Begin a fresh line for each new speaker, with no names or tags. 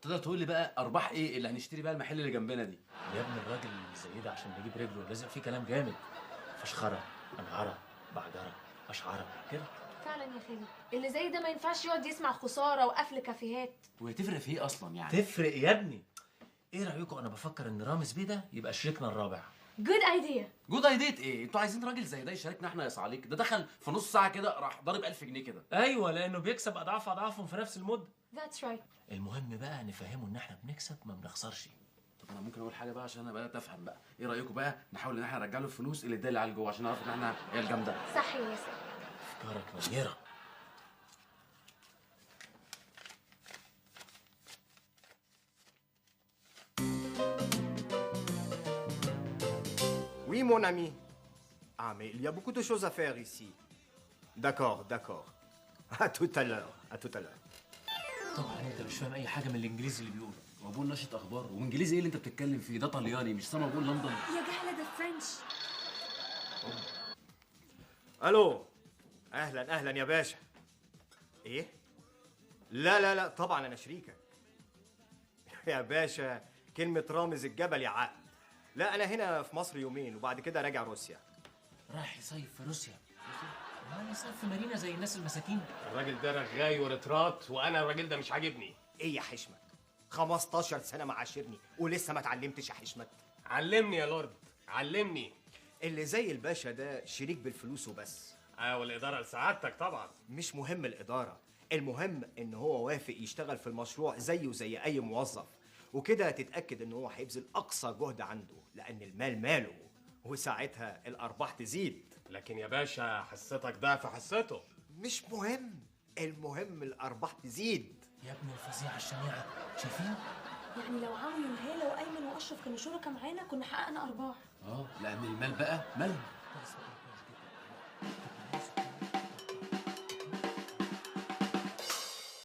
تقدر تقول لي بقى ارباح ايه اللي هنشتري بقى المحل اللي جنبنا دي؟
يا ابني الراجل اللي زي ده عشان نجيب رجله لازم فيه كلام جامد. فشخره، انهره، بعجره، اشعره كده.
فعلا يا خالد، اللي زي ده ما ينفعش يقعد يسمع خساره وقفل كافيهات.
وهي تفرق في ايه اصلا يعني؟
تفرق يا ابني. ايه رايكم؟ انا بفكر ان رامز بيه ده يبقى شريكنا الرابع.
جود ايديا.
جود ايديت ايه؟ انتوا عايزين راجل زي ده يشاركنا احنا يا صعاليك؟ ده دخل في نص ساعه كده راح ضارب 1000 جنيه كده.
ايوه، لانه بيكسب اضعاف اضعافهم في نفس المده.
ذاتس رايت.
المهم بقى نفهمه ان احنا بنكسب ما بنخسرش.
طب انا ممكن اقول حاجه بقى عشان انا بدات افهم بقى. ايه رايكم بقى نحاول ان احنا نرجع له الفلوس اللي اداها لي جوه عشان نعرف ان احنا هي الجامده؟
صح يا ياسر.
افكارك منيره.
Oui, mon ami. Ah, mais il y a beaucoup de choses à faire ici. D'accord, d'accord. À tout à l'heure, à tout à l'heure.
طبعا انت مش فاهم اي حاجه من الانجليزي اللي بيقوله.
هو بقول نشره اخبار وانجليزي ايه اللي انت بتتكلم فيه؟ ده طلياني مش سامع بقول لندن.
يا جهله ده فرنش.
الو. اهلا اهلا يا باشا. ايه؟ لا لا لا طبعا انا شريكك. يا باشا كلمة رامز الجبل يا عقل. لا انا هنا في مصر يومين وبعد كده راجع روسيا.
رايح يصيف في روسيا. ما يصيف في مارينا زي الناس المساكين.
الراجل ده رغاي ورطرات وانا الراجل ده مش عاجبني.
ايه يا حشمت؟ 15 سنة معاشرني ولسه ما اتعلمتش يا حشمت.
علمني يا لورد، علمني.
اللي زي الباشا ده شريك بالفلوس وبس.
والاداره لسعادتك طبعا.
مش مهم الإدارة، المهم إن هو وافق يشتغل في المشروع زيه زي أي موظف، وكده تتأكد إن هو هيبذل أقصى جهد عنده، لأن المال ماله، وساعتها الأرباح تزيد.
لكن يا باشا حصتك ضعف حصته.
مش مهم، المهم الأرباح تزيد.
يا ابن الفظيعه الشنيعه، شايفين؟
يعني لو عمرو وهاله وايمن واشرف كانوا شركاء معانا كنا حققنا ارباح.
لان المال بقى مالهم.